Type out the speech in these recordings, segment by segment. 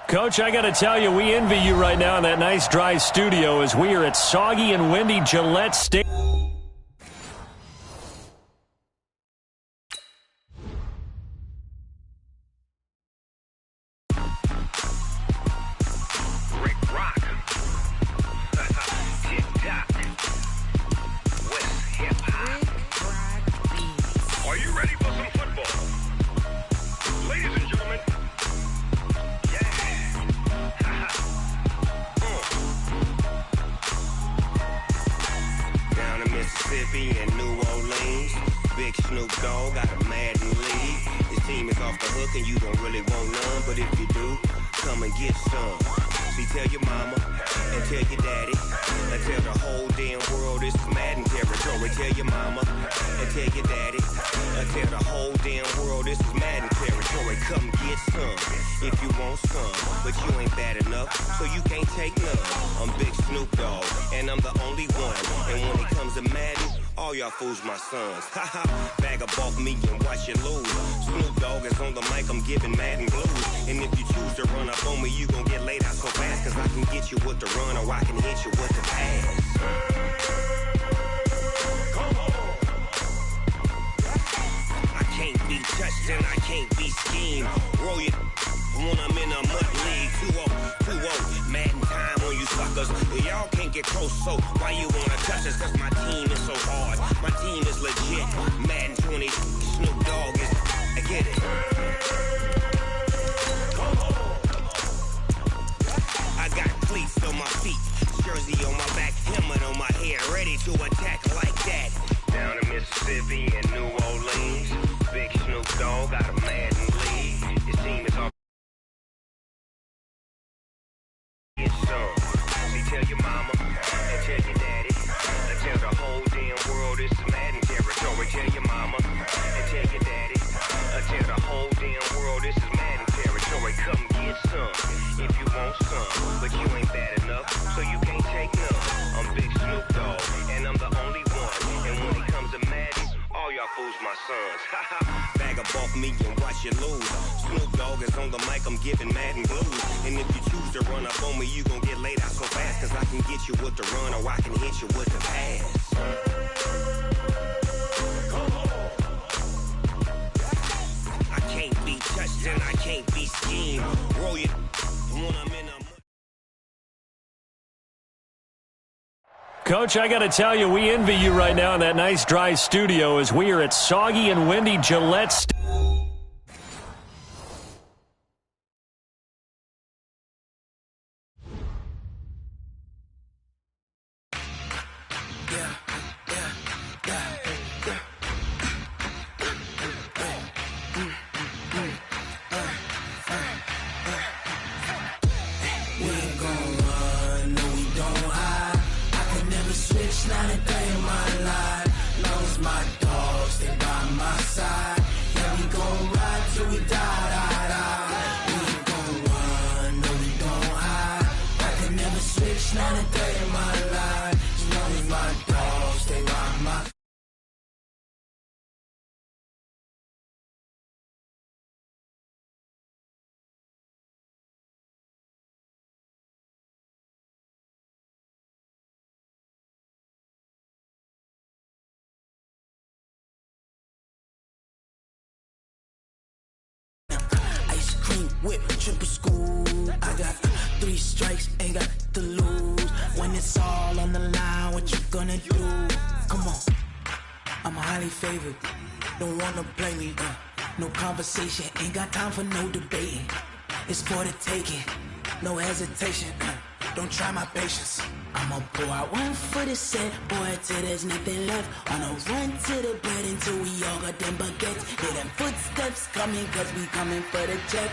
Coach, I got to tell you, we envy you right now in that nice dry studio as we are at soggy and windy Gillette Stadium. In New Orleans, big Snoop Dogg got a mad in league. His team is off the hook and you don't really want none, but if you do, come and get some. See, tell your mama and tell your daddy and tell the whole damn world this is Madden territory. Tell your mama and tell your daddy and tell the whole damn world this is Madden territory. Come get some if you want some, but you ain't bad enough, so you can't take none. I'm Big Snoop Dogg and I'm the only one, and when it comes to Madden, all y'all fools my sons. Haha, bag up off me and watch you lose. Snoop Dogg is on the mic, I'm giving Madden blues. And if you choose to run up on me, you gon' get laid out so fast, cause I can get you with the run or I can hit you with the pass. Come on. I can't be touched and I can't be schemed. Roll you when I'm in a mud league. 2-0, Madden time on you suckers. Y'all can't get close, so why you wanna touch us? Cause my team is so hard, my team is legit. Madden 20, Snoop Dogg is, I get it. I got cleats on my feet, jersey on my back, helmet on my head, ready to attack like that. Down in Mississippi and New Orleans, big Snoop Dogg got a Madden league. His team is off. Tell your mama and tell your daddy and tell the whole damn world this is Madden territory. Tell your mama and tell your daddy and tell the whole damn world this is Madden territory. Come get some if you want some, but you ain't bad enough, so you can't take none. I'm Big Snoop Dogg and I'm the only one, and when it comes to Madden, all y'all fools my sons. Haha, bag up off me and watch you lose. Snoop Dogg is on the mic, I'm giving Madden blues. And if you choose to run up on me, you gon' get laid out so fast, cause I can get you with the run or I can hit you with the pass. Come on. I can't be touched and I can't be schemed. Roll you when I'm in a... Coach, I got to tell you, we envy you right now in that nice dry studio as we are at soggy and windy Gillette Stadium. Not a day in my life, long as my dogs stay by my side. Yeah, we gon' ride till we die, die, die. We ain't gon' run, no we don't hide. I can never switch, not a day in my life, as long as my dogs stay by my side. Whip, triple school. I got 3 strikes, ain't got to lose. When it's all on the line, what you gonna do? Come on, I'm highly favored. Don't wanna play me, no conversation. Ain't got time for no debating. It's for the taking, no hesitation. Don't try my patience. I'ma pour out one for the set, boy, till there's nothing left. On a run to the bed until we all got them baguettes. Hear them footsteps coming, cause we coming for the check.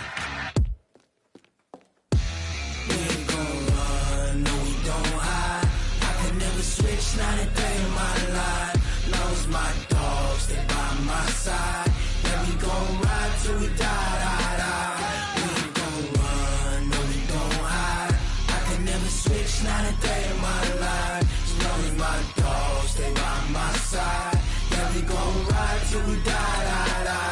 We ain't gon' run, no we don't hide. I can never switch, not a day in my life. Long as my dogs stay by my side. Yeah, we gon' ride till we die, die, die. We ain't gon' run, no we don't hide. I can never switch, not a day in my life. As long as my dogs stay by my side. Yeah, we gon' ride till we die, die, die.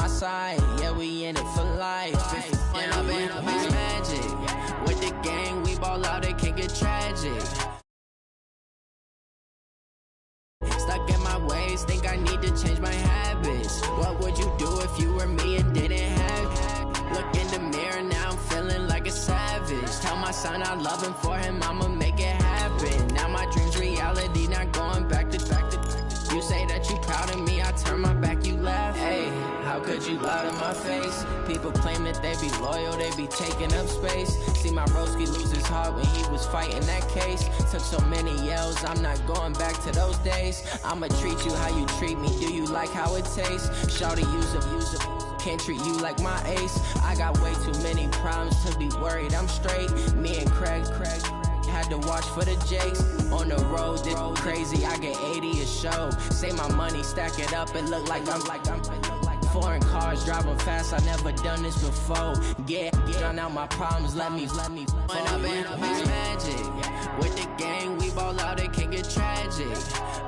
my side. Yeah, we in it for life. When I've been up is magic. With the gang, we ball out, it can get tragic. Stuck in my ways, think I need to change my habits. What would you do if you were me and didn't have it? Look in the mirror, now I'm feeling like a savage. Tell my son I love him, for him I'ma make it happen. Now my dream's reality, not going back to. You say that you proud of me, I turn my back, you laugh. Hey, how could you lie to my face? People claim that they be loyal, they be taking up space. See my broski lose his heart when he was fighting that case. Took so many yells, I'm not going back to those days. I'ma treat you how you treat me, do you like how it tastes? Shawty, use up, can't treat you like my ace. I got way too many problems to be worried, I'm straight. Me and Craig had to watch for the Jakes. On the road, this crazy, I get 80 a show. Say my money, stack it up, it look like I'm foreign cars, driving fast, I never done this before. Get drown out my problems, let me. When I've been up is magic. With the gang, we ball out, it can get tragic.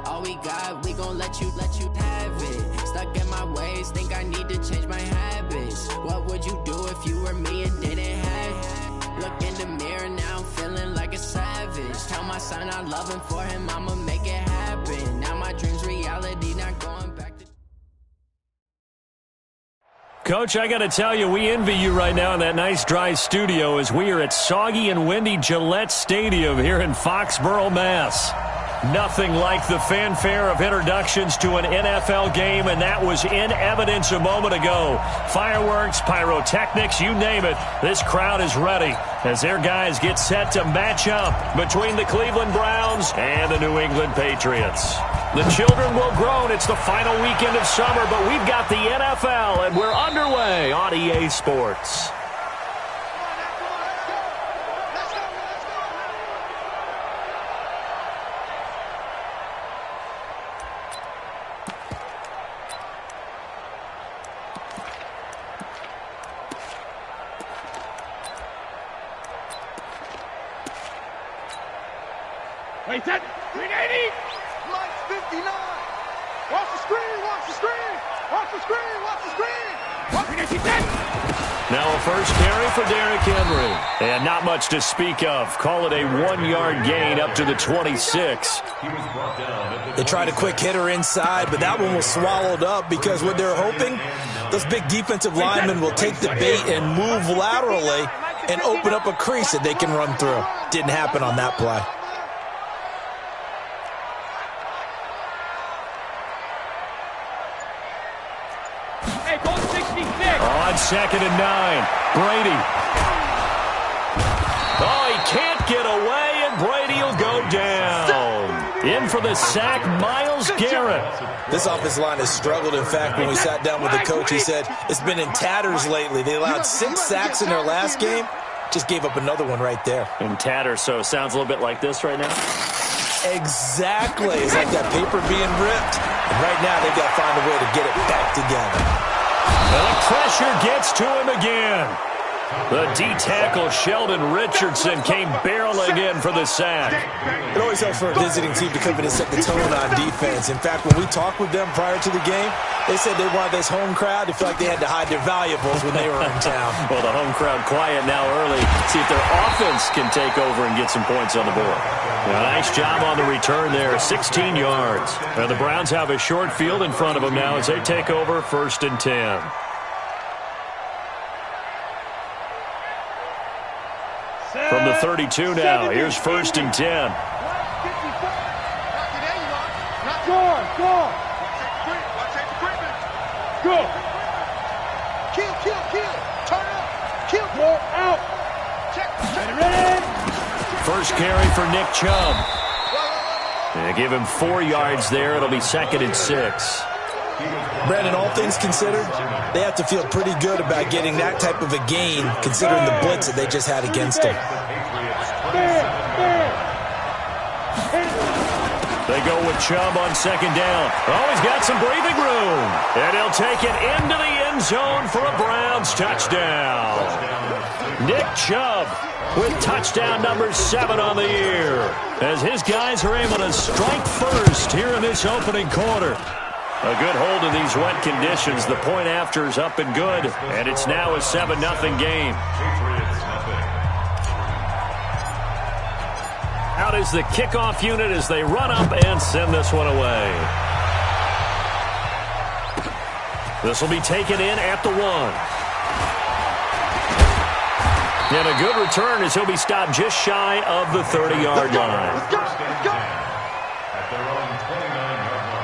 All we got, we gon' let you have it. Stuck in my ways, think I need to change my habits. What would you do if you were me and didn't have it? Look in the mirror, now I'm feeling like a savage. Tell my son I love him, for him I'ma make it happen. Now my dream's reality, not going back to. Coach, I got to tell you, we envy you right now in that nice dry studio as we are at soggy and windy Gillette Stadium here in Foxborough, Mass. Nothing like the fanfare of introductions to an NFL game, and that was in evidence a moment ago. Fireworks, pyrotechnics, you name it. This crowd is ready as their guys get set to match up between the Cleveland Browns and the New England Patriots. The children will groan. It's the final weekend of summer, but we've got the NFL, and we're underway on EA Sports. Wait, set, 380, Lights 59. watch the screen, watch the screen, watch the screen, watch the screen, watch 380, set. Now a first carry for Derrick Henry. And not much to speak of. Call it a 1-yard gain up to the 26. They tried a quick hitter inside, but that one was swallowed up because what they're hoping, those big defensive linemen will take the bait and move laterally and open up a crease that they can run through. Didn't happen on that play. On 2nd and 9, Brady. Oh, he can't get away, and Brady will go down. In for the sack, Myles Garrett. This offensive line has struggled. In fact, when we sat down with the coach, he said it's been in tatters lately. They allowed 6 sacks in their last game. Just gave up another one right there. In tatters, so it sounds a little bit like this right now. Exactly. It's like that paper being ripped. And right now, they've got to find a way to get it back together. And the pressure gets to him again. The D-tackle Sheldon Richardson came barreling in for the sack. It always helps for a visiting team to come in and set the tone on defense. In fact, when we talked with them prior to the game, they said they wanted this home crowd to feel like they had to hide their valuables when they were in town. Well, the home crowd quiet now early. See if their offense can take over and get some points on the board. Well, nice job on the return there, 16 yards. Now the Browns have a short field in front of them now as they take over 1st and 10. From the 32 now, here's 1st and 10. Score. Go. Kill. Turn up. Kill. Go out. Check. Ready. First carry for Nick Chubb. They give him 4 yards there. It'll be 2nd and 6. Brandon, all things considered, they have to feel pretty good about getting that type of a gain, considering the blitz that they just had against them. They go with Chubb on 2nd down. Oh, he's got some breathing room. And he'll take it into the end zone for a Browns touchdown. Nick Chubb with touchdown number 7 on the year, as his guys are able to strike first here in this opening quarter. A good hold in these wet conditions. The point after is up and good, and it's now a 7-0 game. Out is the kickoff unit as they run up and send this one away. This will be taken in at the 1. And a good return as he'll be stopped just shy of the 30-yard line. Let's go. Let's go. At their own 29-yard line.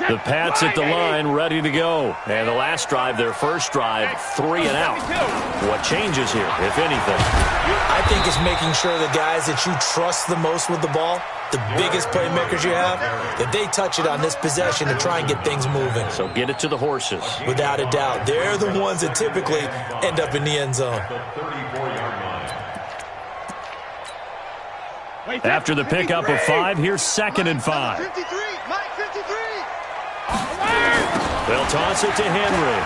The Pats at the line, ready to go. And the last drive, their first drive, 3 and out. What changes here, if anything? I think it's making sure the guys that you trust the most with the ball, the biggest playmakers you have, that they touch it on this possession to try and get things moving. So get it to the horses. Without a doubt. They're the ones that typically end up in the end zone. After the pickup of 5, here's 2nd and 5. 53. Mike 53. They'll toss it to Henry.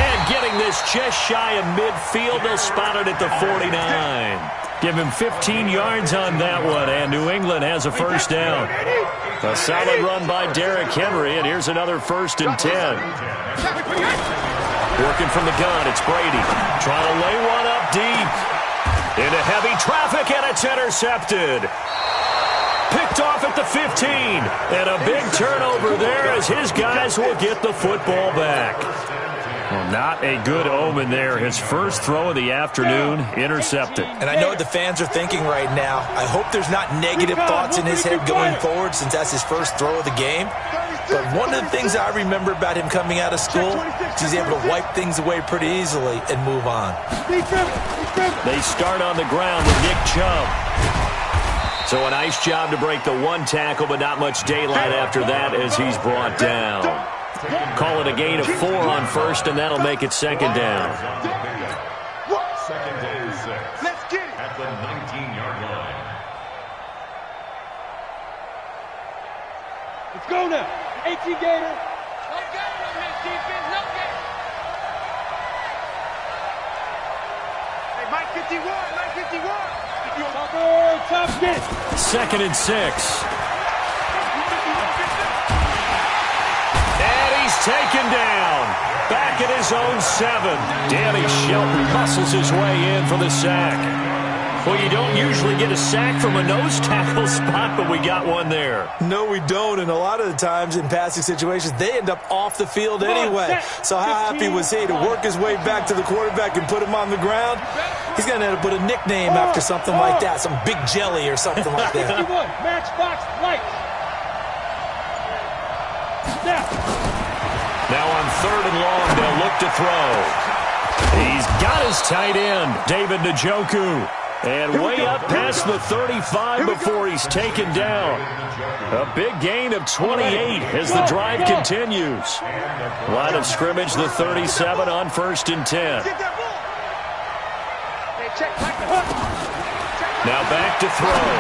And getting this just shy of midfield, they'll spot it at the 49. Give him 15 yards on that one, and New England has a first down. A solid run by Derrick Henry, and here's another 1st and 10. Working from the gun, it's Brady. Trying to lay one up deep. Into heavy traffic, and it's intercepted. Picked off at the 15. And a big turnover there as his guys will get the football back. Well, not a good omen there. His first throw of the afternoon, intercepted. And I know what the fans are thinking right now. I hope there's not negative thoughts in his head going forward since that's his first throw of the game. But one of the things I remember about him coming out of school is he's able to wipe things away pretty easily and move on. They start on the ground with Nick Chubb. So a nice job to break the 1 tackle, but not much daylight after that as he's brought down. Call it a gain of 4 on 1st, and that'll make it 2nd down. 2nd and 6. Let's get it. At the 19-yard line. Let's go now. 18 Gator. No gain on this defense. No gain. Hey, Mike 51. Mike 51. Top get. 2nd and 6. And he's taken down. Back at his own 7. Danny Shelton muscles his way in for the sack. Well, you don't usually get a sack from a nose tackle spot, but we got one there. No, we don't, and a lot of the times in passing situations, they end up off the field anyway. So how happy was he to work his way back to the quarterback and put him on the ground? He's going to end up with a nickname after something like that, some Big Jelly or something like that. Matchbox light. Now on 3rd and long, they'll look to throw. He's got his tight end, David Njoku. And way up past the 35 before he's taken down. A big gain of 28 as the drive continues. Line of scrimmage, the 37 on 1st and 10. Now back to throw.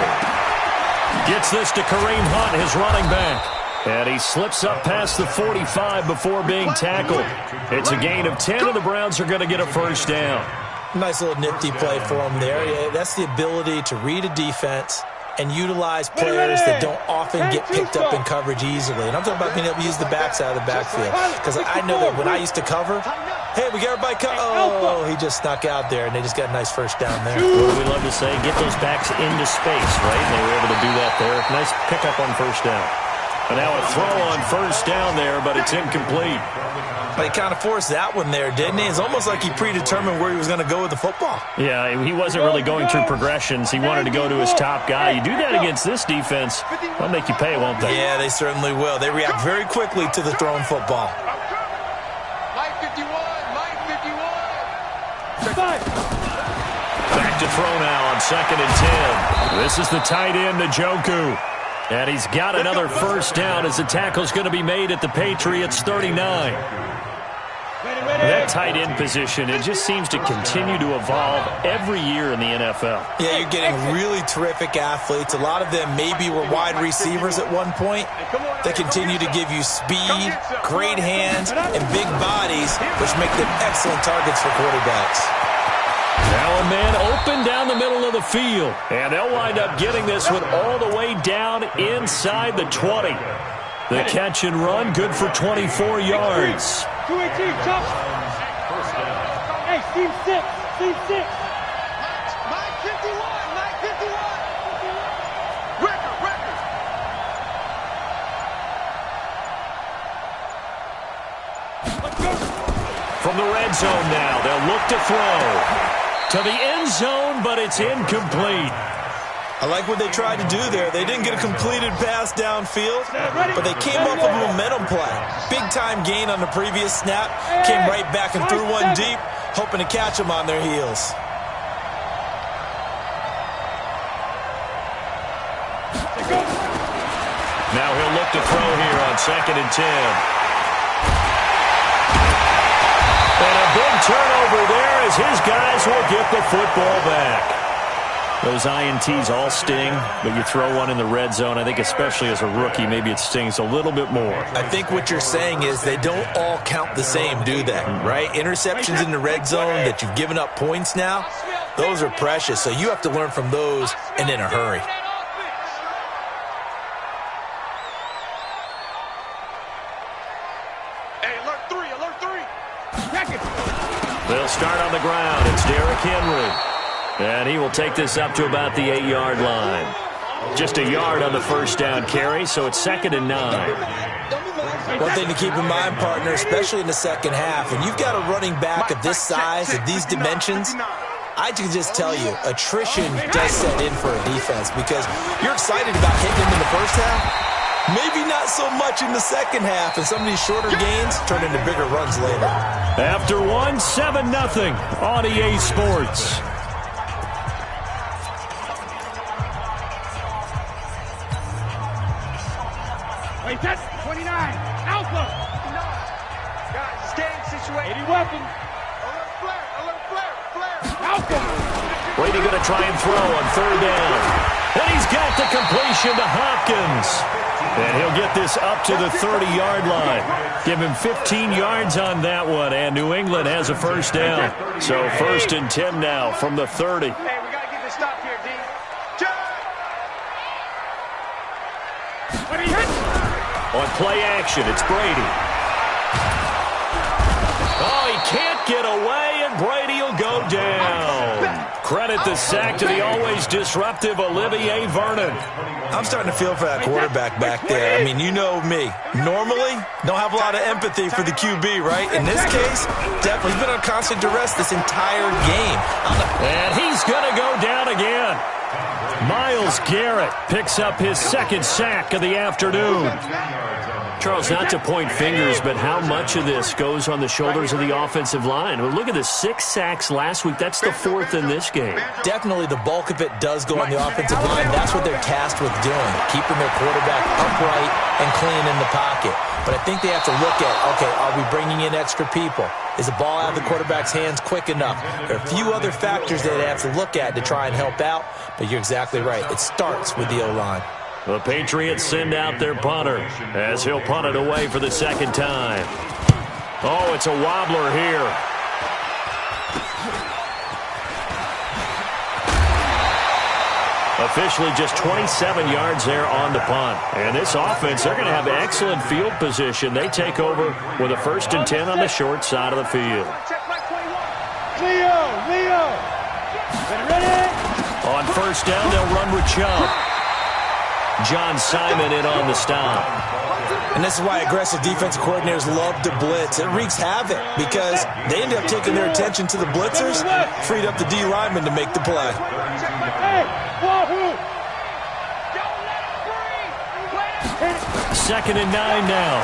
Gets this to Kareem Hunt, his running back. And he slips up past the 45 before being tackled. It's a gain of 10, and the Browns are going to get a first down. Nice little nifty play for him there. Yeah, that's the ability to read a defense and utilize players that don't often get picked up in coverage easily. And I'm talking about being able to use the backside of the backfield. Because I know that when I used to cover, hey, we got everybody cover. Oh, he just snuck out there, and they just got a nice first down there. What do we love to say? Get those backs into space, right? And they were able to do that there. Nice pickup on 1st down. And now a throw on 1st down there, but it's incomplete. But he kind of forced that one there, didn't he? It's almost like he predetermined where he was going to go with the football. Yeah, he wasn't really going through progressions. He wanted to go to his top guy. You do that against this defense, they'll make you pay, won't they? Yeah, they certainly will. They react very quickly to the thrown football. Mike 51. Mike 51. Back to throw now on 2nd and 10. This is the tight end, Njoku. And he's got another first down as the tackle's going to be made at the Patriots' 39. That tight end position, it just seems to continue to evolve every year in the NFL. Yeah, you're getting really terrific athletes. A lot of them maybe were wide receivers at one point. They continue to give you speed, great hands, and big bodies, which make them excellent targets for quarterbacks. Now a man open down the middle of the field. And they'll wind up getting this one all the way down inside the 20. The catch and run, good for 24 yards. 218, Chuck. Hey, Steve 6. Steve 6. 951. Record. From the red zone now, they'll look to throw. To the end zone, but it's incomplete. I like what they tried to do there. They didn't get a completed pass downfield, but they came off of a momentum play. Big-time gain on the previous snap, came right back and threw one deep, hoping to catch them on their heels. Now he'll look to throw here on 2nd and 10. And a big turnover there as his guys will get the football back. Those INTs all sting, but you throw one in the red zone, I think especially as a rookie, maybe it stings a little bit more. I think what you're saying is they don't all count the same, do they? Right? Interceptions in the red zone that you've given up points now, those are precious. So you have to learn from those and in a hurry. Alert 3. They'll start on the ground. It's Derrick Henry. And he will take this up to about the 8-yard line. Just a yard on the first down carry, so it's 2nd and 9. One thing to keep in mind, partner, especially in the second half, when you've got a running back of this size, of these dimensions, I can just tell you, attrition does set in for a defense because you're excited about hitting him in the first half. Maybe not so much in the second half, and some of these shorter gains turn into bigger runs later. After one, 7-0 on EA Sports. Wait, that's 29. Alpha. Guys, game situation. 80 weapon. Alert flare. Alpha. Brady going to try and throw on 3rd down. And he's got the completion to Hopkins. And he'll get this up to the 30-yard line. Give him 15 yards on that one, and New England has a first down. So 1st and 10 now from the 30. Hey, we got to get this stop here, D. When he hits. On play action, it's Brady. Oh, he can't get away, and Brady will go down. Credit the sack to the always disruptive Olivier Vernon. I'm starting to feel for that quarterback back there. I mean, you know me. Normally, don't have a lot of empathy for the QB, right? In this case, definitely he's been on constant duress this entire game. And he's going to go down again. Myles Garrett picks up his 2nd sack of the afternoon. Charles, not to point fingers, but how much of this goes on the shoulders of the offensive line? Well, look at the 6 sacks last week. That's the 4th in this game. Definitely the bulk of it does go on the offensive line. That's what they're tasked with doing, keeping their quarterback upright and clean in the pocket. But I think they have to look at, okay, are we bringing in extra people? Is the ball out of the quarterback's hands quick enough? There are a few other factors that they have to look at to try and help out, but you're exactly right. It starts with the O-line. The Patriots send out their punter as he'll punt it away for the 2nd time. Oh, it's a wobbler here. Officially just 27 yards there on the punt. And this offense, they're going to have excellent field position. They take over with a 1st and 10 on the short side of the field. Leo. Ready? On 1st down, they'll run with Chubb. John Simon in on the stop. And this is why aggressive defensive coordinators love to blitz. It wreaks havoc because they end up taking their attention to the blitzers, freed up the D lineman to make the play. Hey, Wahoo! 2nd and 9 now.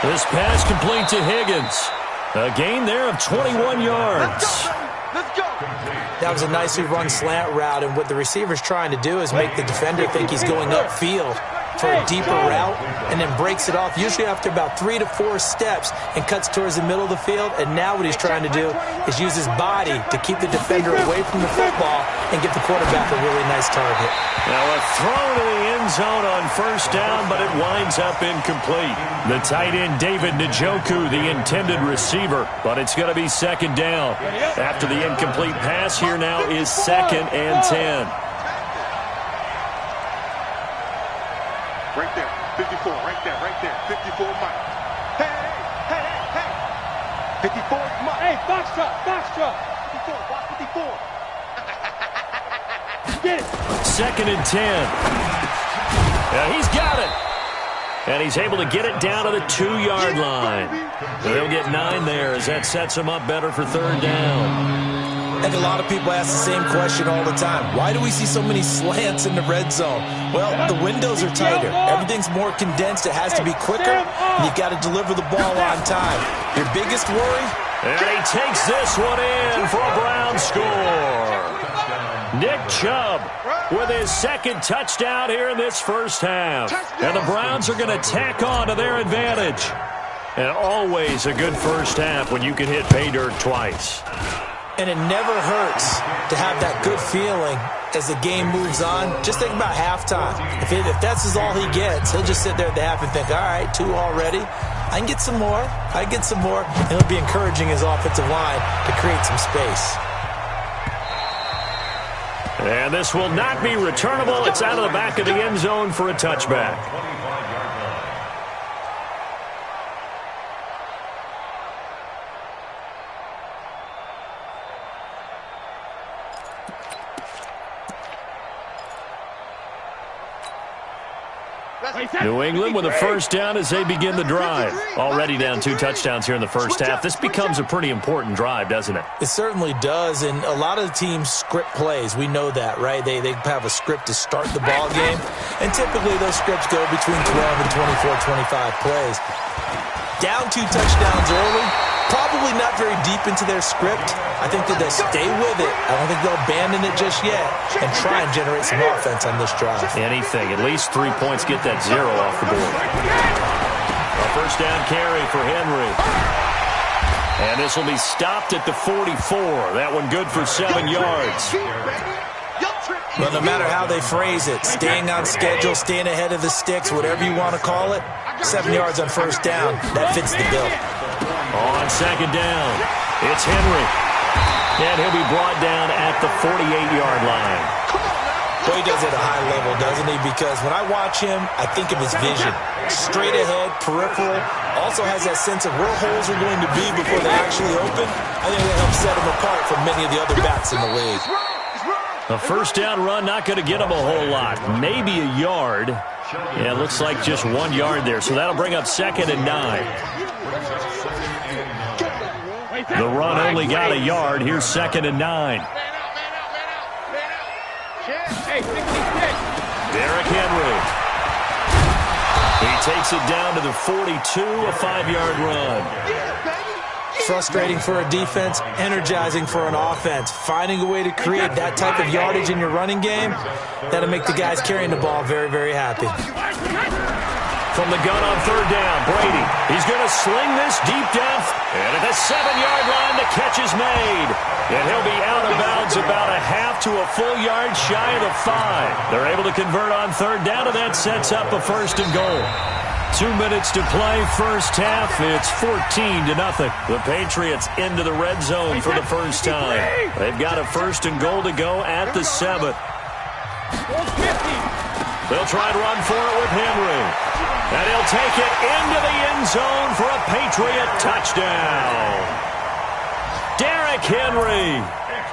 This pass complete to Higgins. A gain there of 21 yards. Let's go. That was a nicely run slant route, and what the receiver's trying to do is make the defender think he's going upfield. for a deeper route and then breaks it off, usually after about 3 to 4 steps, and cuts towards the middle of the field. And now what he's trying to do is use his body to keep the defender away from the football and give the quarterback a really nice target. Now a throw to the end zone on first down, but it winds up incomplete. The tight end, David Njoku, the intended receiver, but it's going to be second down. After the incomplete pass, here now is 2nd and 10. Right there, 54, right there, 54 Mike. Hey. 54 Mike. Hey, box truck. 54, block 54. Get it. 2nd and 10. Yeah, he's got it. And he's able to get it down to the 2-yard line. They'll get 9 there as that sets him up better for third down. And a lot of people ask the same question all the time. Why do we see so many slants in the red zone? Well, the windows are tighter. Everything's more condensed. It has to be quicker, and you've got to deliver the ball on time. Your biggest worry? And he takes this one in for a Brown score. Nick Chubb with his 2nd touchdown here in this first half. And the Browns are going to tack on to their advantage. And always a good first half when you can hit pay dirt twice. And it never hurts to have that good feeling as the game moves on. Just think about halftime. If that's all he gets, he'll just sit there at the half and think, all right, 2 already. I can get some more. And he'll be encouraging his offensive line to create some space. And this will not be returnable. It's out of the back of the end zone for a touchback. New England with a first down as they begin the drive. Already down 2 touchdowns here in the first half. This becomes a pretty important drive, doesn't it? It certainly does, and a lot of the teams script plays. We know that, right? They have a script to start the ball game, and typically those scripts go between 12 and 24, 25 plays. Down 2 touchdowns early, probably not very deep into their script. I think that they'll stay with it. I don't think they'll abandon it just yet and try and generate some offense on this drive. Anything. At least 3 points, get that 0 off the board. A first down carry for Henry. And this will be stopped at the 44. That one good for 7 yards. Well, no matter how they phrase it, staying on schedule, staying ahead of the sticks, whatever you want to call it, 7 yards on first down, that fits the bill. On second down, it's Henry. And he'll be brought down at the 48-yard line. Well, he does it at a high level, doesn't he? Because when I watch him, I think of his vision. Straight ahead, peripheral, also has that sense of where holes are going to be before they actually open. I think that helps set him apart from many of the other backs in the league. A first down run, not going to get him a whole lot. Maybe a yard. Yeah, it looks like just 1 yard there. So that'll bring up 2nd and 9. The run only got a yard. Here's 2nd and 9. Derrick Henry. He takes it down to the 42, a 5-yard run. Frustrating for a defense, energizing for an offense. Finding a way to create that type of yardage in your running game, that'll make the guys carrying the ball very, very happy. From the gun on third down, Brady. He's going to sling this deep down. And at the 7-yard line, the catch is made. And he'll be out of bounds about a half to a full yard shy of the 5. They're able to convert on third down, and that sets up a 1st and goal. 2 minutes to play, first half. It's 14-0. The Patriots into the red zone for the first time. They've got a 1st and goal to go at the 7. They'll try to run for it with Henry. And he'll take it into the end zone for a Patriot touchdown. Derrick Henry,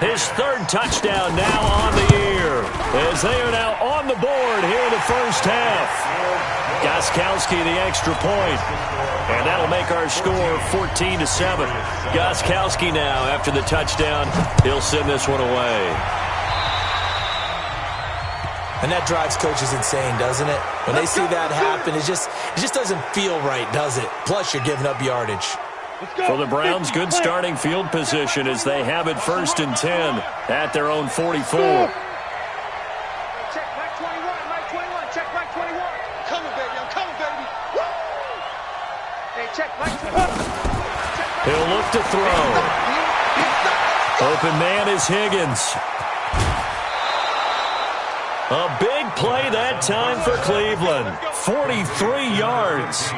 his 3rd touchdown now on the year, as they are now on the board here in the first half. Gostkowski the extra point, and that'll make our score 14-7. Gostkowski now, after the touchdown, he'll send this one away. And that drives coaches insane, doesn't it? When they see that happen, it just doesn't feel right, does it? Plus, you're giving up yardage. For the Browns, good starting field position as they have it 1st and 10 at their own 44. Check back 21, Mike 21, check back 21. Come He'll look to throw. Open man is Higgins. A big play that time for Cleveland. 43 yards.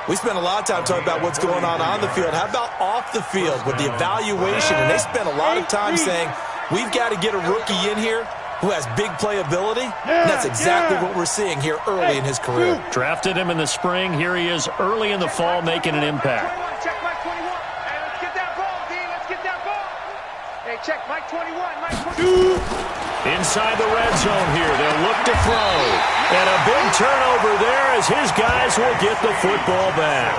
We spent a lot of time talking about what's going on the field. How about off the field with the evaluation? And they spent a lot of time saying, we've got to get a rookie in here who has big playability. And that's exactly what we're seeing here early in his career. Drafted him in the spring. Here he is early in the fall making an impact. Check Mike 21. Hey, let's get that ball, D. Let's get that ball. Hey, check Mike 21. Mike 22. Inside the red zone here. They'll look to throw. And a big turnover there as his guys will get the football back.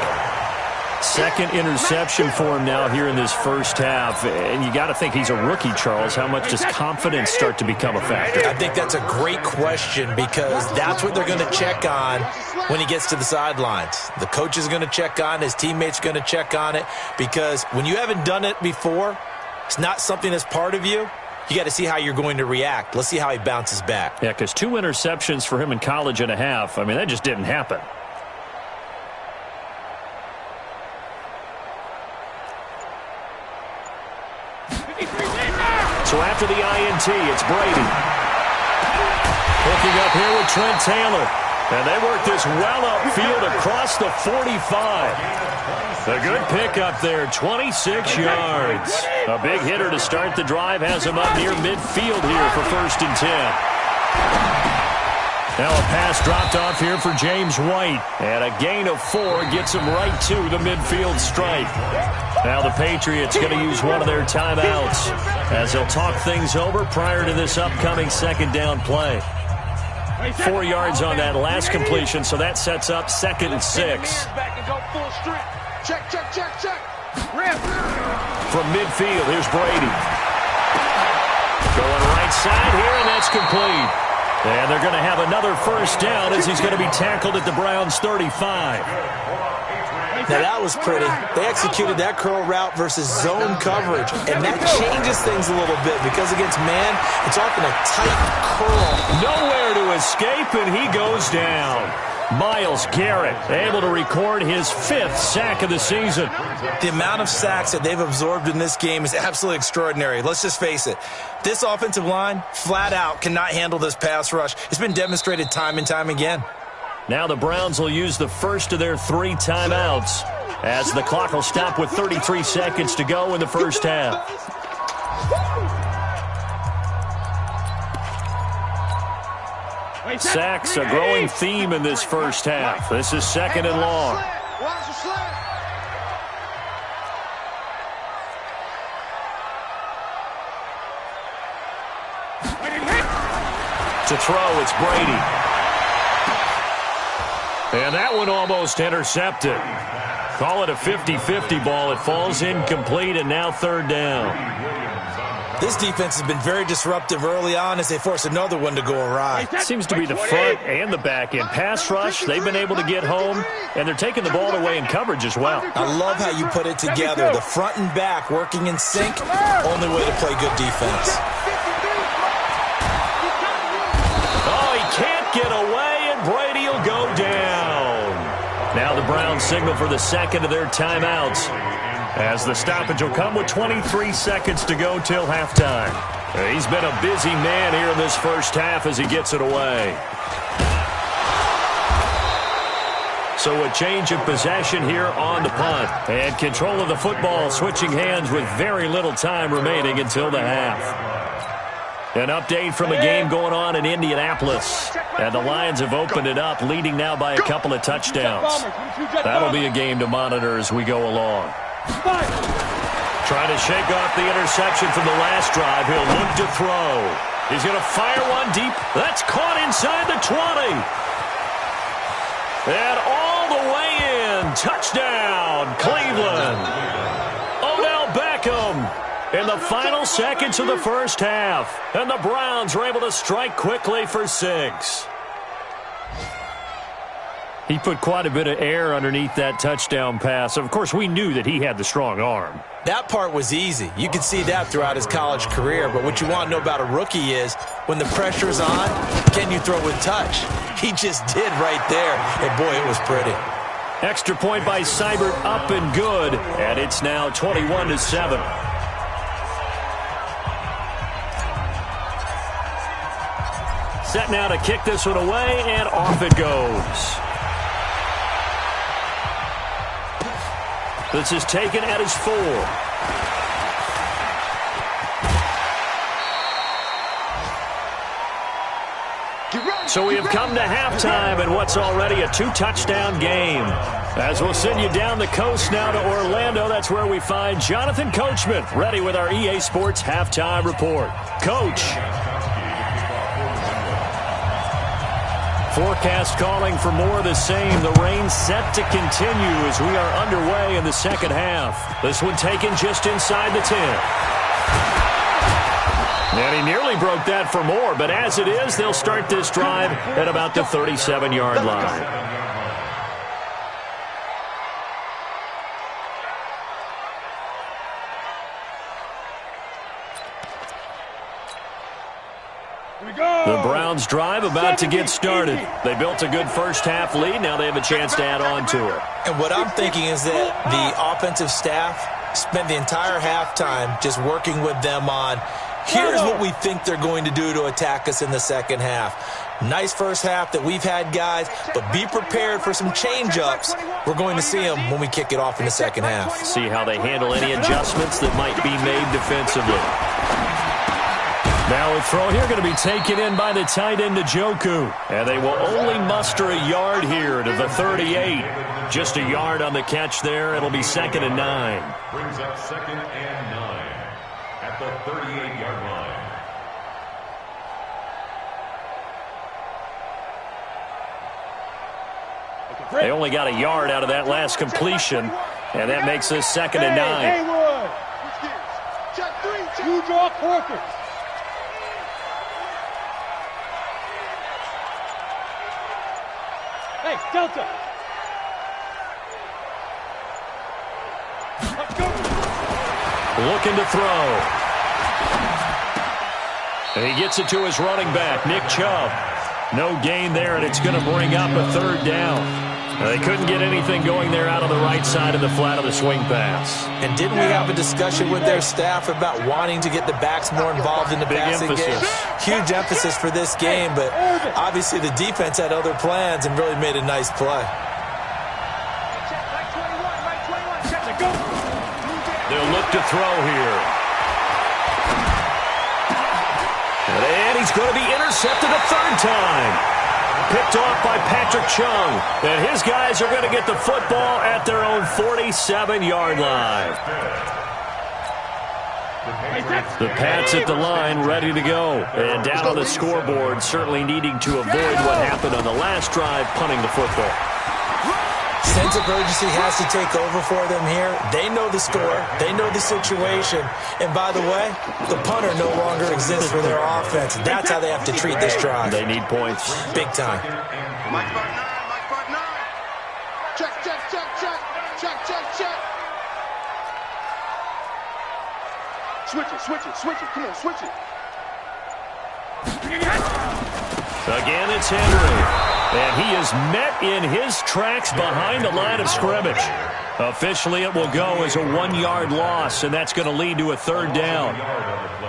Second interception for him now here in this first half. And you got to think he's a rookie, Charles. How much does confidence start to become a factor? I think that's a great question because that's what they're going to check on when he gets to the sidelines. The coach is going to check on, his teammates are going to check on it, because when you haven't done it before, it's not something that's part of you. You got to see how you're going to react. Let's see how he bounces back. Yeah, because 2 interceptions for him in college and a half. I mean, that just didn't happen. So after the INT, it's Brady. Hooking up here with Trent Taylor. And they work this well upfield across the 45. A good pickup there, 26 yards. A big hitter to start the drive has him up near midfield here for 1st and 10. Now a pass dropped off here for James White. And a gain of 4 gets him right to the midfield stripe. Now the Patriots going to use one of their timeouts as they'll talk things over prior to this upcoming second down play. 4 yards on that last completion, so that sets up 2nd and 6. Check. From midfield, here's Brady. Going right side here, and that's complete. And they're going to have another first down as he's going to be tackled at the Browns' 35. Now that was pretty. They executed that curl route versus zone coverage, and that changes things a little bit because against man, it's often a tight curl. Nowhere to escape, and he goes down. Myles Garrett able to record his 5th sack of the season. The amount of sacks that they've absorbed in this game is absolutely extraordinary. Let's just face it. This offensive line, flat out, cannot handle this pass rush. It's been demonstrated time and time again. Now the Browns will use the first of their 3 timeouts as the clock will stop with 33 seconds to go in the first half. Sacks, a growing theme in this first half. This is 2nd and long. To throw, it's Brady. And that one almost intercepted. Call it a 50-50 ball. It falls incomplete, and now 3rd down. This defense has been very disruptive early on as they force another one to go awry. Seems to be the front and the back end. Pass rush, they've been able to get home, and they're taking the ball away in coverage as well. I love how you put it together. The front and back working in sync, only way to play good defense. Oh, he can't get away, and Brady will go down. Now the Browns signal for the 2nd of their timeouts, as the stoppage will come with 23 seconds to go till halftime. He's been a busy man here in this first half as he gets it away. So a change of possession here on the punt. And control of the football switching hands with very little time remaining until the half. An update from a game going on in Indianapolis. And the Lions have opened it up, leading now by a couple of touchdowns. That'll be a game to monitor as we go along. Trying to shake off the interception from the last drive. He'll look to throw. He's going to fire one deep. That's caught inside the 20. And all the way in. Touchdown, Cleveland. Odell Beckham in the final seconds of the first half. And the Browns are able to strike quickly for 6. He put quite a bit of air underneath that touchdown pass. Of course, we knew that he had the strong arm. That part was easy. You could see that throughout his college career. But what you want to know about a rookie is when the pressure's on, can you throw with touch? He just did right there. And, boy, it was pretty. Extra point by Seibert, up and good, and it's now 21-7. Set now to kick this one away, and off it goes. This is taken at his 4. So we have come to halftime in what's already a 2-touchdown game. As we'll send you down the coast now to Orlando, that's where we find Jonathan Coachman, ready with our EA Sports Halftime Report. Coach. Forecast calling for more of the same. The rain set to continue as we are underway in the second half. This one taken just inside the 10. And he nearly broke that for more, but as it is, they'll start this drive at about the 37-yard line. The Browns drive about to get started. They built a good first-half lead. Now they have a chance to add on to it. And what I'm thinking is that the offensive staff spent the entire halftime just working with them on, here's what we think they're going to do to attack us in the second half. Nice first half that we've had, guys, but be prepared for some change-ups. We're going to see them when we kick it off in the second half. See how they handle any adjustments that might be made defensively. Now a throw here going to be taken in by the tight end Njoku. And they will only muster a yard here to the 38. Just a yard on the catch there. It'll be 2nd and 9. Brings up 2nd and 9 at the 38-yard line. They only got a yard out of that last completion, and that makes this 2nd and 9. You draw quarters. Hey, Delta. Looking to throw. And he gets it to his running back, Nick Chubb. No gain there, and it's going to bring up a 3rd down. They couldn't get anything going there out on the right side of the flat of the swing pass. And didn't we have a discussion with their staff about wanting to get the backs more involved in the passing game? Huge emphasis for this game, but obviously the defense had other plans and really made a nice play. They'll look to throw here. And he's going to be intercepted a 3rd time. Picked off by Patrick Chung. And his guys are going to get the football at their own 47-yard line. The Pats at the line, ready to go. And down on the scoreboard, certainly needing to avoid what happened on the last drive, punting the football. Sense of urgency has to take over for them here. They know the score. They know the situation. And by the way, the punter no longer exists for their offense. That's how they have to treat this drive. They need points. Big time. Mike Bart 9, Mike Bart 9. Check, check, check, check. Check, check, check. Switch it, switch it, switch it. Come on, switch it. Again, it's Henry. And he is met in his tracks behind the line of scrimmage. Officially, it will go as a 1-yard loss, and that's going to lead to a 3rd down.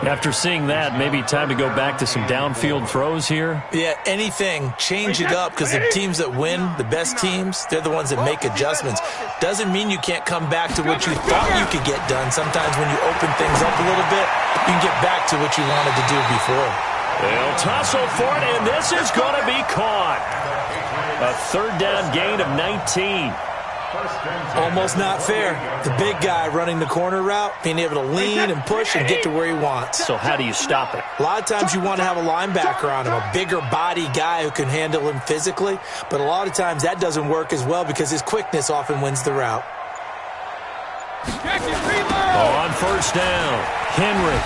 After seeing that, maybe time to go back to some downfield throws here? Yeah, anything. Change it up, because the teams that win, the best teams, they're the ones that make adjustments. Doesn't mean you can't come back to what you thought you could get done. Sometimes when you open things up a little bit, you can get back to what you wanted to do before. They'll tussle for it, and this is going to be caught. A 3rd down gain of 19. Almost not fair. The big guy running the corner route, being able to lean and push and get to where he wants. So how do you stop it? A lot of times you want to have a linebacker on him, a bigger body guy who can handle him physically, but a lot of times that doesn't work as well because his quickness often wins the route. On 1st down, Henry.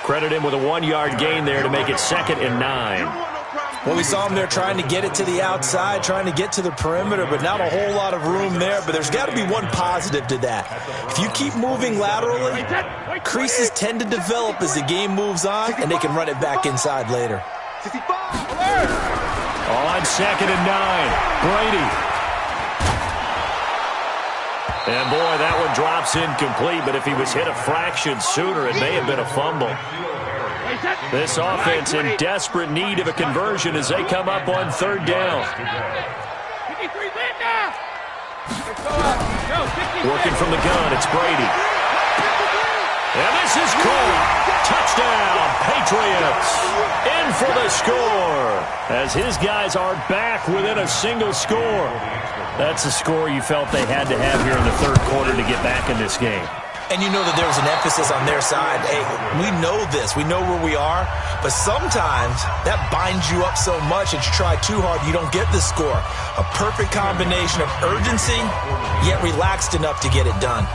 Credit him with a 1-yard gain there to make it 2nd and 9. Well, we saw him there trying to get it to the outside, trying to get to the perimeter, but not a whole lot of room there. But there's got to be one positive to that. If you keep moving laterally, creases tend to develop as the game moves on, and they can run it back inside later. On 2nd and 9, Brady. And boy, that one drops incomplete, but if he was hit a fraction sooner, it may have been a fumble. This offense in desperate need of a conversion as they come up on 3rd down. Working from the gun, it's Brady. And this is caught. Touchdown, Patriots. In for the score. As his guys are back within a single score. That's a score you felt they had to have here in the 3rd quarter to get back in this game. And you know that there was an emphasis on their side. Hey, we know this. We know where we are. But sometimes that binds you up so much that you try too hard, you don't get the score. A perfect combination of urgency, yet relaxed enough to get it done.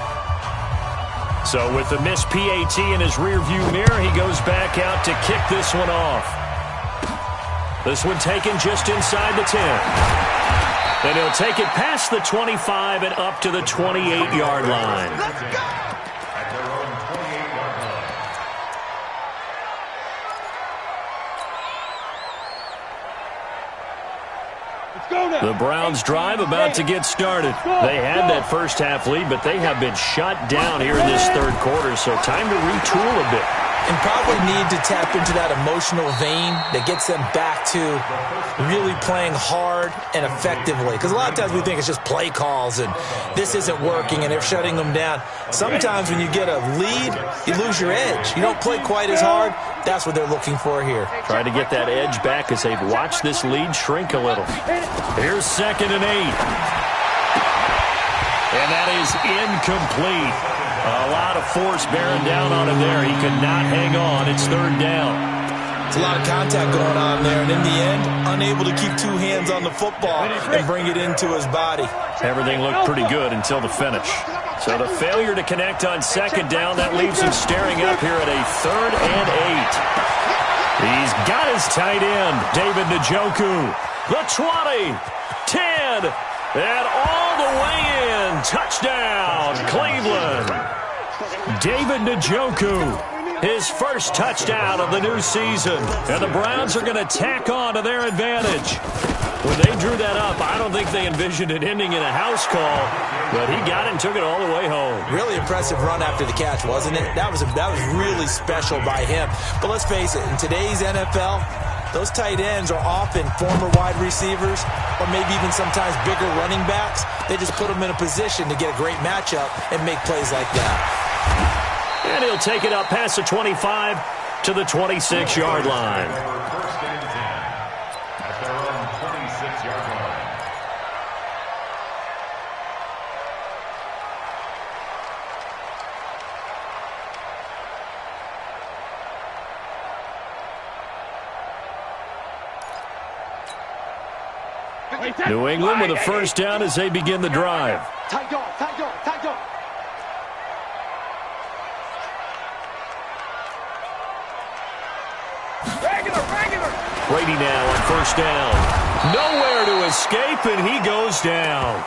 So with the missed PAT in his rearview mirror, he goes back out to kick this one off. This one taken just inside the 10. And he'll take it past the 25 and up to the 28-yard line. At their own 28-yard line. The Browns drive about to get started. They had that first half lead, but they have been shut down here in this 3rd quarter, so time to retool a bit. And probably need to tap into that emotional vein that gets them back to really playing hard and effectively. Because a lot of times we think it's just play calls and this isn't working and they're shutting them down. Sometimes when you get a lead, you lose your edge. You don't play quite as hard. That's what they're looking for here. Try to get that edge back as they've watched this lead shrink a little. Here's 2nd and 8. And that is incomplete. A lot of force bearing down on him there. He could not hang on. It's 3rd down. It's a lot of contact going on there. And in the end, unable to keep 2 hands on the football and bring it into his body. Everything looked pretty good until the finish. So the failure to connect on 2nd down, that leaves him staring up here at a 3rd and 8. He's got his tight end, David Njoku. The 20, 10, and all the way in. Touchdown, Cleveland. David Njoku, his first touchdown of the new season. And the Browns are going to tack on to their advantage. When they drew that up, I don't think they envisioned it ending in a house call, but he got it and took it all the way home. Really impressive run after the catch, wasn't it? That was really special by him. But let's face it, in today's NFL, those tight ends are often former wide receivers or maybe even sometimes bigger running backs. They just put them in a position to get a great matchup and make plays like that. And he'll take it up past the 25 to the 26-yard line. First and 10 at their own 26-yard line. New England with a first down as they begin the drive. Tight dog, tight dog, tight dog. Brady now on first down. Nowhere to escape, and he goes down.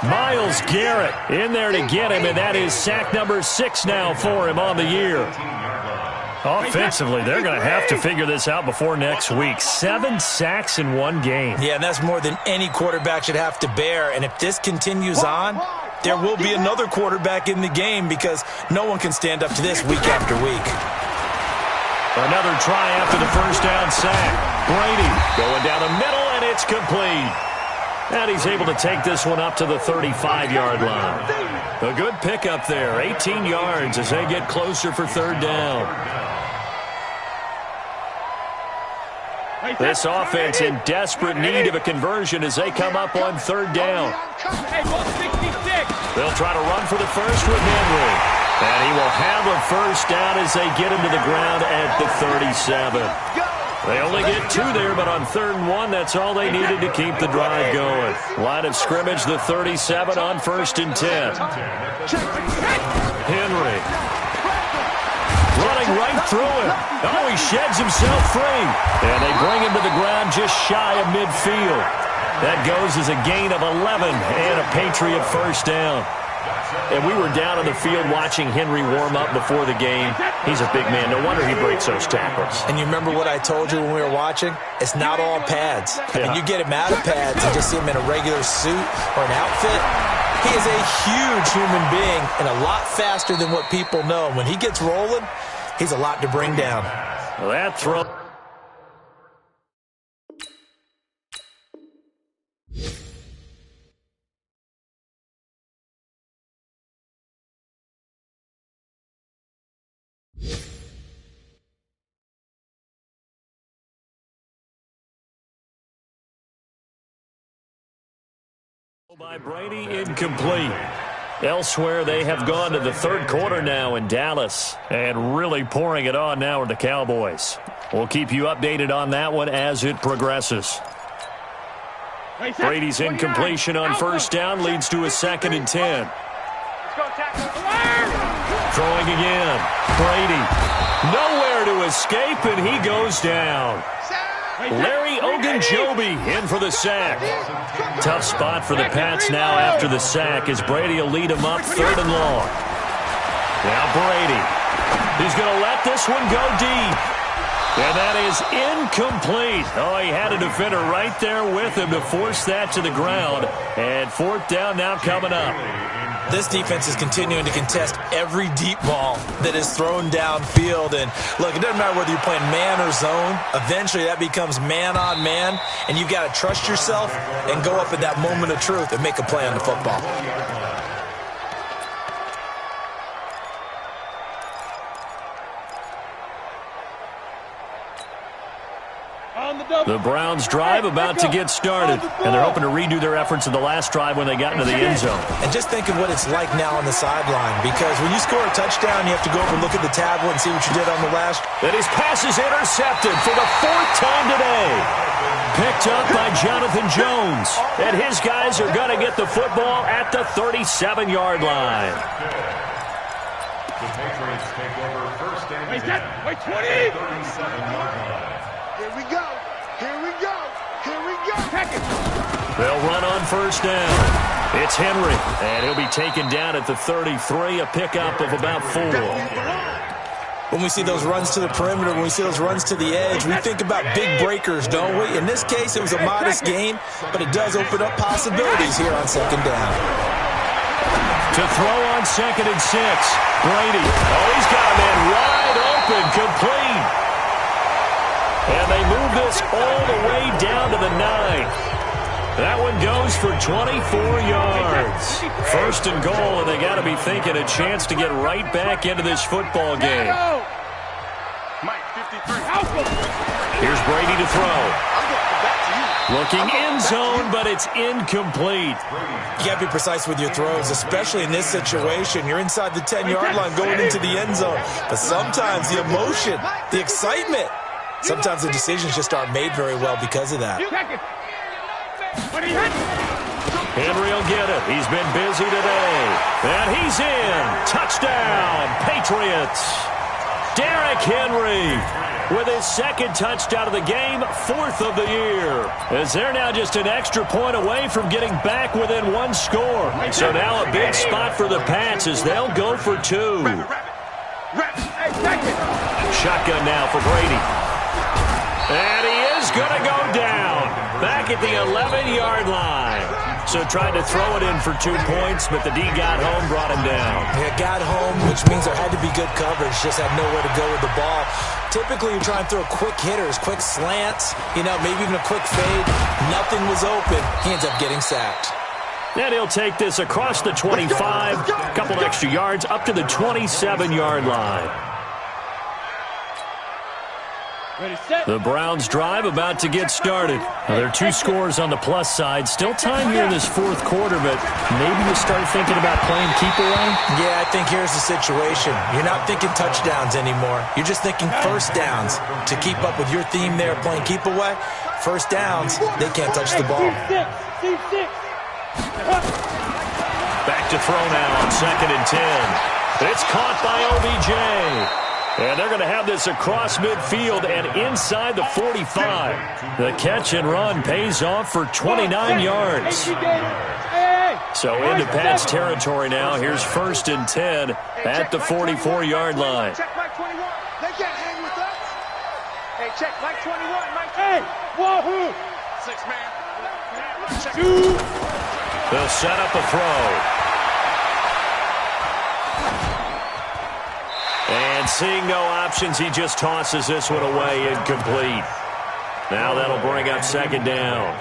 Myles Garrett in there to get him, and that is sack number 6 now for him on the year. Offensively, they're going to have to figure this out before next week. 7 sacks in one game. Yeah, and that's more than any quarterback should have to bear. And if this continues on, there will be another quarterback in the game because no one can stand up to this week after week. Another try after the first down sack. Brady going down the middle, and it's complete. And he's able to take this one up to the 35-yard line. A good pickup there, 18 yards as they get closer for third down. This offense in desperate need of a conversion as they come up on third down. They'll try to run for the first with Henry. And he will have a first down as they get him to the ground at the 37. They only get 2 there, but on 3rd and 1, that's all they needed to keep the drive going. Line of scrimmage, the 37 on 1st and 10. Henry. Running right through him. Oh, he sheds himself free. And they bring him to the ground just shy of midfield. That goes as a gain of 11 and a Patriot first down. And we were down on the field watching Henry warm up before the game. He's a big man. No wonder he breaks those tackles. And you remember what I told you when we were watching? It's not all pads. Yeah. And you get him out of pads and just see him in a regular suit or an outfit. He is a huge human being and a lot faster than what people know. When he gets rolling, he's a lot to bring down. Well, that throw. By Brady, incomplete. Elsewhere, they have gone to the third quarter now in Dallas, and really pouring it on now with the Cowboys. We'll keep you updated on that one as it progresses. Brady's incompletion on first down leads to a 2nd and 10. Throwing again. Brady. Nowhere to escape, and he goes down. Larry Ogunjobi in for the sack. Tough spot for the Pats now after the sack as Brady will lead him up 3rd and long. Now Brady. He's going to let this one go deep. And that is incomplete. Oh, he had a defender right there with him to force that to the ground. And 4th down now coming up. This defense is continuing to contest every deep ball that is thrown downfield. And, look, it doesn't matter whether you're playing man or zone. Eventually, that becomes man-on-man, and you've got to trust yourself and go up at that moment of truth and make a play on the football. The Browns drive about to get started, and they're hoping to redo their efforts in the last drive when they got into the end zone. And just think of what it's like now on the sideline, because when you score a touchdown, you have to go over and look at the tablet and see what you did on the last. And his pass is intercepted for the 4th time today. Picked up by Jonathan Jones. And his guys are going to get the football at the 37-yard line. The Patriots take over first and 10. Wait, 20! 37-yard line. Here we go. Here we go. Here we go. They'll run on first down. It's Henry, and he'll be taken down at the 33, a pickup of about 4. When we see those runs to the perimeter, when we see those runs to the edge, we think about big breakers, don't we? In this case, it was a modest gain, but it does open up possibilities here on 2nd down. To throw on 2nd and 6. Brady. Oh, he's got a man wide open, complete. And they move this all the way down to the 9. That one goes for 24 yards. 1st and goal, and they got to be thinking a chance to get right back into this football game. Here's Brady to throw. Looking end zone, but it's incomplete. You got to be precise with your throws, especially in this situation. You're inside the 10-yard line going into the end zone. But sometimes the emotion, the excitement, sometimes the decisions just aren't made very well because of that. Henry will get it. He's been busy today. And he's in. Touchdown, Patriots. Derrick Henry with his 2nd touchdown of the game, 4th of the year. As they're now just an extra point away from getting back within 1 score. So now a big spot for the Pats as they'll go for 2. Shotgun now for Brady. And he is going to go down back at the 11-yard line. So tried to throw it in for 2 points, but the D got home, brought him down. Yeah, got home, which means there had to be good coverage. Just had nowhere to go with the ball. Typically, you try and throw quick hitters, quick slants, maybe even a quick fade. Nothing was open. He ends up getting sacked. And he'll take this across the 25, a couple extra yards, up to the 27-yard line. The Browns drive about to get started. Now, there are 2 scores on the plus side. Still time here in this 4th quarter, but maybe you start thinking about playing keep away? Yeah, I think here's the situation. You're not thinking touchdowns anymore. You're just thinking first downs. To keep up with your theme there, playing keep away, first downs, they can't touch the ball. Back to throw now on 2nd and 10. It's caught by OBJ. And they're going to have this across midfield and inside the 45. The catch and run pays off for 29 yards. So into Pat's territory now. Here's 1st and 10 at the 44-yard line. Check Mike 21. They can't hang with us. Hey, check Mike 21. Mike. Hey, wahoo! 6-man. They'll set up a throw. And seeing no options, he just tosses this one away, incomplete. Now that'll bring up 2nd down.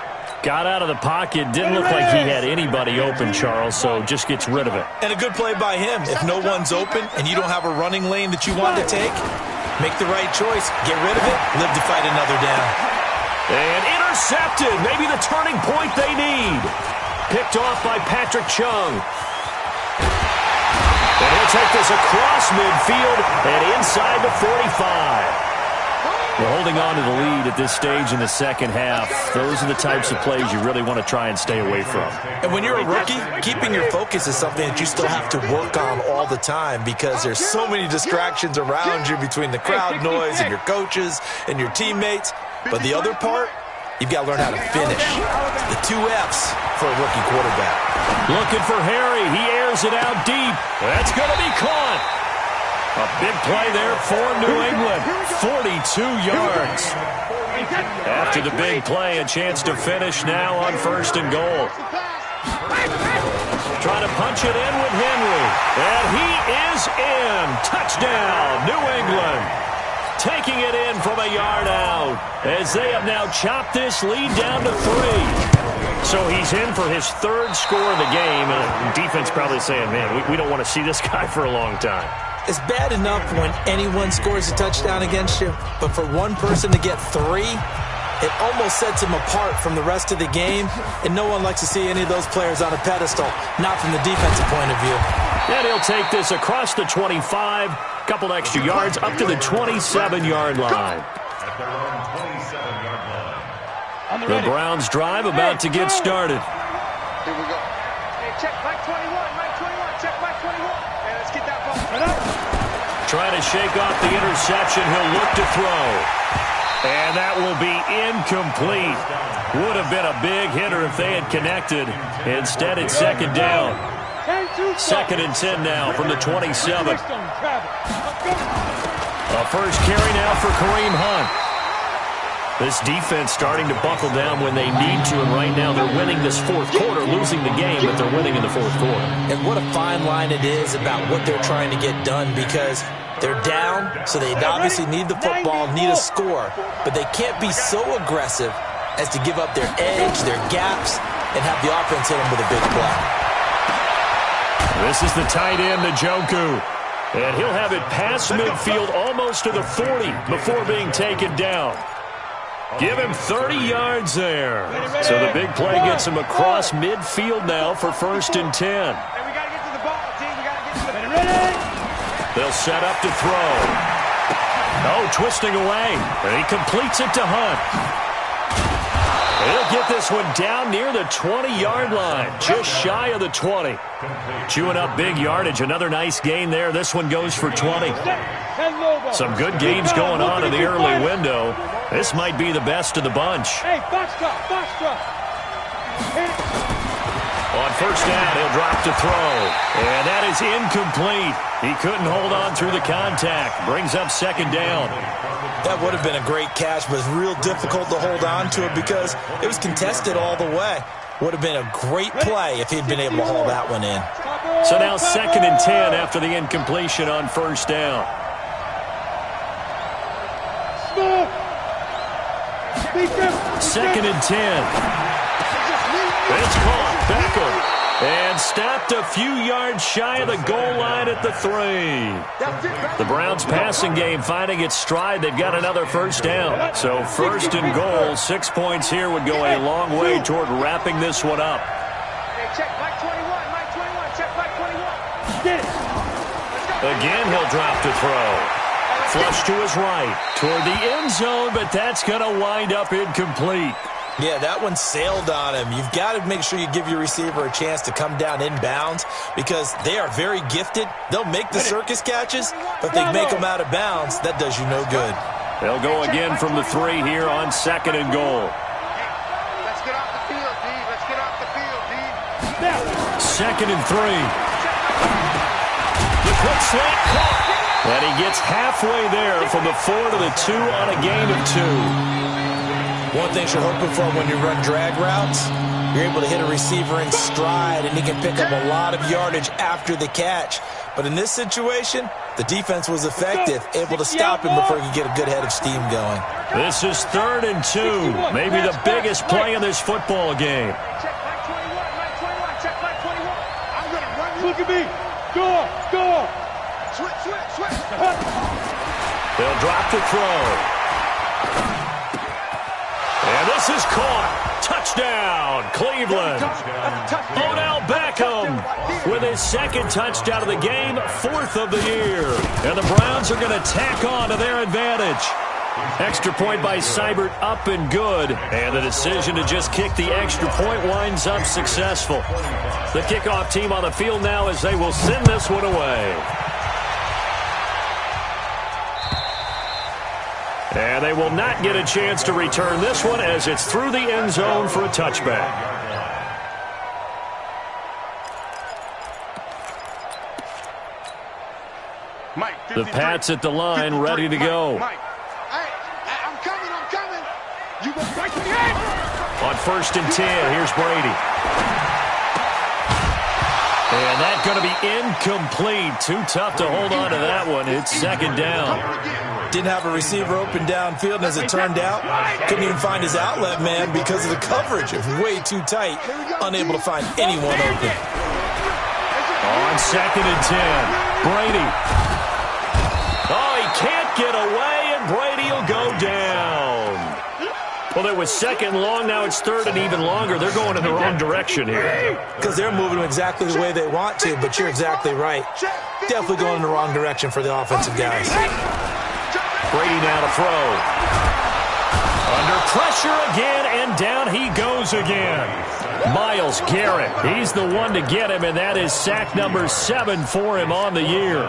Got out of the pocket. Didn't look like he had anybody open, Charles, so just gets rid of it. And a good play by him. If no one's open and you don't have a running lane that you want to take, make the right choice. Get rid of it. Live to fight another down. And intercepted. Maybe the turning point they need. Picked off by Patrick Chung. And he'll take this across midfield and inside the 45. We're holding on to the lead at this stage in the second half. Those are the types of plays you really want to try and stay away from. And when you're a rookie, keeping your focus is something that you still have to work on all the time because there's so many distractions around you between the crowd noise and your coaches and your teammates. But the other part, you've got to learn how to finish. The 2 F's for a rookie quarterback. Looking for Harry. He airs it out deep. That's going to be caught. A big play there for New England. 42 yards. After the big play, a chance to finish now on 1st and goal. Trying to punch it in with Henry. And he is in. Touchdown, New England. Taking it in from a yard out as they have now chopped this lead down to 3. So he's in for his 3rd score of the game. Defense probably saying, man, we don't want to see this guy for a long time. It's bad enough when anyone scores a touchdown against you, but for one person to get 3, it almost sets him apart from the rest of the game, and no one likes to see any of those players on a pedestal, not from the defensive point of view. And he'll take this across the 25, couple extra yards, up to the 27-yard line. The Browns drive about to get started. Here we go. Hey, check Mike 21. Mike 21. Check Mike 21. Hey, let's get that ball. Trying to shake off the interception. He'll look to throw. And that will be incomplete. Would have been a big hitter if they had connected. Instead, it's 2nd down. 2nd and 10 now from the 27. A first carry now for Kareem Hunt. This defense starting to buckle down when they need to, and right now they're winning this 4th quarter, losing the game, but they're winning in the 4th quarter. And what a fine line it is about what they're trying to get done because they're down, so they obviously need the football, need a score, but they can't be so aggressive as to give up their edge, their gaps, and have the offense hit them with a big play. This is the tight end, Njoku. And he'll have it past midfield almost to the 40 before being taken down. Give him 30 yards there. So the big play gets him across midfield now for 1st and 10. Hey, we got to get to the ball, team. We got to get to the ball. They'll set up to throw. Oh, twisting away. And he completes it to Hunt. He'll get this one down near the 20-yard line, just shy of the 20. Chewing up big yardage. Another nice gain there. This one goes for 20. Some good gains going on in the early window. This might be the best of the bunch. Hey, box drop. On 1st down, he'll drop to throw. And that is incomplete. He couldn't hold on through the contact. Brings up 2nd down. That would have been a great catch, but it's real difficult to hold on to it because it was contested all the way. Would have been a great play if he'd been able to haul that one in. So now 2nd and 10 after the incompletion on 1st down. 2nd and 10. It's caught. Beckham. And stopped a few yards shy of the goal line at the 3. The Browns passing game finding its stride. They've got another 1st down. So 1st and goal. 6 points here would go a long way toward wrapping this one up. Hey, check Mike 21. Mike 21. Check Mike 21. Get it. Again, he'll drop to throw. Flush to his right. Toward the end zone, but that's going to wind up incomplete. Yeah, that one sailed on him. You've got to make sure you give your receiver a chance to come down inbounds because they are very gifted. They'll make the circus catches, but if they make them out of bounds, that does you no good. They'll go again from the 3 here on 2nd and goal. Let's get off the field, D. Let's get off the field, D. 2nd and 3. The quick slant caught. And he gets halfway there from the 4 to the 2 on a gain of 2. One thing you're hoping for when you run drag routes, you're able to hit a receiver in stride, and he can pick up a lot of yardage after the catch. But in this situation, the defense was effective, able to stop him before he could get a good head of steam going. This is 3rd and 2, maybe the biggest play in this football game. Look at me. Go. Switch. They'll drop the throw. And this is caught. Touchdown, Cleveland. Odell Beckham with his 2nd touchdown of the game, 4th of the year. And the Browns are going to tack on to their advantage. Extra point by Seibert, up and good. And the decision to just kick the extra point winds up successful. The kickoff team on the field now as they will send this one away. And they will not get a chance to return this one as it's through the end zone for a touchback. The Pats at the line, ready to go. I'm coming. You go right to the end. On 1st and 10, here's Brady. And that's going to be incomplete. Too tough to hold on to that one. It's 2nd down. Didn't have a receiver open downfield, and as it turned out, couldn't even find his outlet man because of the coverage. It was way too tight, unable to find anyone open. On 2nd and 10, Brady. Oh, he can't get away, and Brady will go down. Well, it was 2nd long, now it's 3rd and even longer. They're going in the wrong direction here. Because they're moving exactly the way they want to, but you're exactly right. Definitely going in the wrong direction for the offensive guys. Brady now to throw. Under pressure again, and down he goes again. Myles Garrett, he's the one to get him, and that is sack number 7 for him on the year.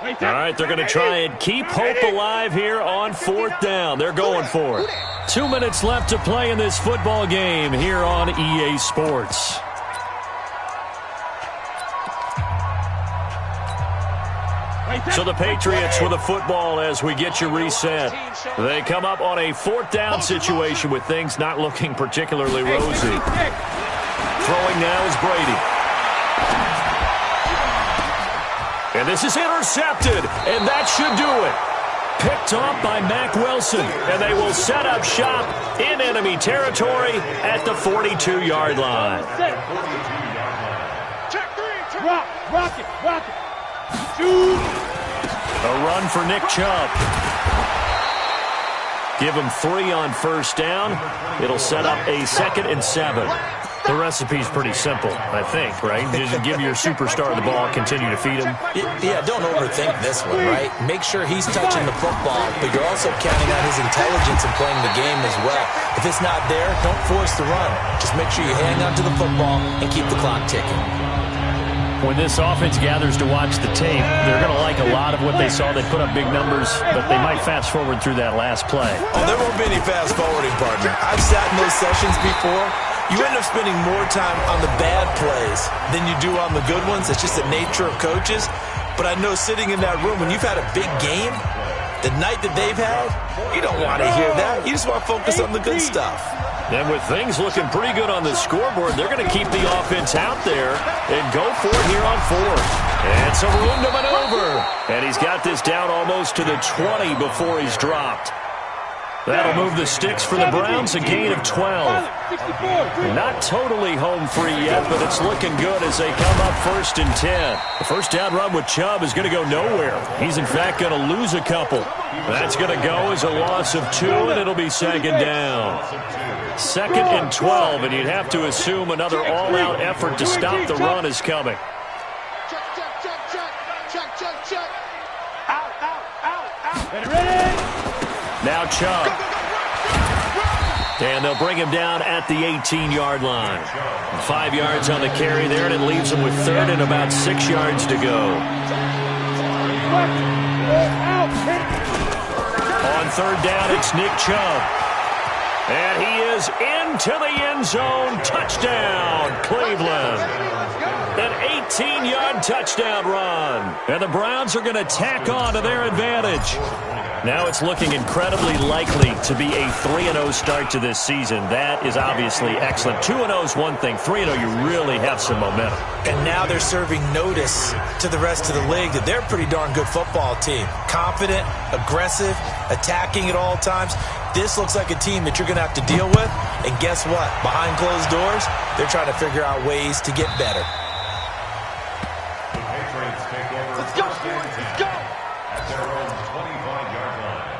All right, they're going to try and keep hope alive here on 4th down. They're going for it. 2 minutes left to play in this football game here on EA Sports. So the Patriots with the football as we get you reset. They come up on a 4th down situation with things not looking particularly rosy. Throwing now is Brady. And this is intercepted, and that should do it. Picked off by Mack Wilson, and they will set up shop in enemy territory at the 42-yard line. Rock it. Shoot. A run for Nick Chubb. Give him 3 on 1st down. It'll set up a 2nd and 7. The recipe's pretty simple, I think, right? Just give your superstar the ball, continue to feed him. Yeah, don't overthink this one, right? Make sure he's touching the football, but you're also counting on his intelligence in playing the game as well. If it's not there, don't force the run. Just make sure you hang on to the football and keep the clock ticking. When this offense gathers to watch the tape, they're going to like a lot of what they saw. They put up big numbers, but they might fast forward through that last play. Oh, there won't be any fast forwarding, partner. I've sat in those sessions before. You end up spending more time on the bad plays than you do on the good ones. It's just the nature of coaches. But I know sitting in that room, when you've had a big game, the night that they've had, you don't want to hear that. You just want to focus on the good stuff. And with things looking pretty good on the scoreboard, they're going to keep the offense out there and go for it here on 4th. And some room to maneuver. And he's got this down almost to the 20 before he's dropped. That'll move the sticks for the Browns, a gain of 12. Not totally home free yet, but it's looking good as they come up 1st and 10. The 1st down run with Chubb is going to go nowhere. He's, in fact, going to lose a couple. That's going to go as a loss of 2, and it'll be 2nd down. 2nd and 12, and you'd have to assume another all-out effort to stop the run is coming. Check. Out. Ready? Now Chubb. And they'll bring him down at the 18-yard line. 5 yards on the carry there, and it leaves him with 3rd and about 6 yards to go. On 3rd down, it's Nick Chubb. And he is into the end zone. Touchdown, Cleveland. An 18-yard touchdown run. And the Browns are going to tack on to their advantage. Now it's looking incredibly likely to be a 3-0 start to this season. That is obviously excellent. 2-0 is one thing. 3-0, you really have some momentum. And now they're serving notice to the rest of the league that they're a pretty darn good football team. Confident, aggressive, attacking at all times. This looks like a team that you're going to have to deal with. And guess what? Behind closed doors, they're trying to figure out ways to get better. Let's go, Sports. Let's go. At their own 25-yard line.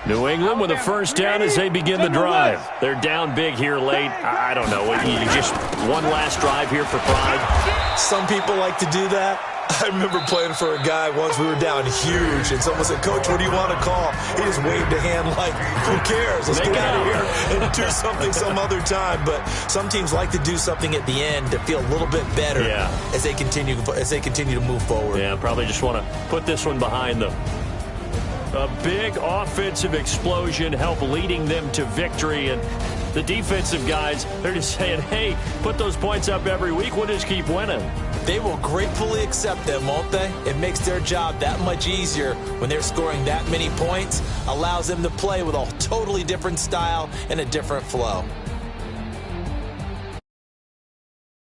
New England with a first down as they begin the drive. They're down big here late. I don't know. You just one last drive here for pride. Some people like to do that. I remember playing for a guy once. We were down huge, and someone said, "Coach, what do you want to call?" He just waved a hand like, "Who cares? Let's get out of here and do something some other time." But some teams like to do something at the end to feel a little bit better as they continue to move forward. Yeah, probably just want to put this one behind them. A big offensive explosion helped leading them to victory, and the defensive guys, they're just saying, hey, put those points up every week. We'll just keep winning. They will gratefully accept them, won't they? It makes their job that much easier when they're scoring that many points, allows them to play with a totally different style and a different flow.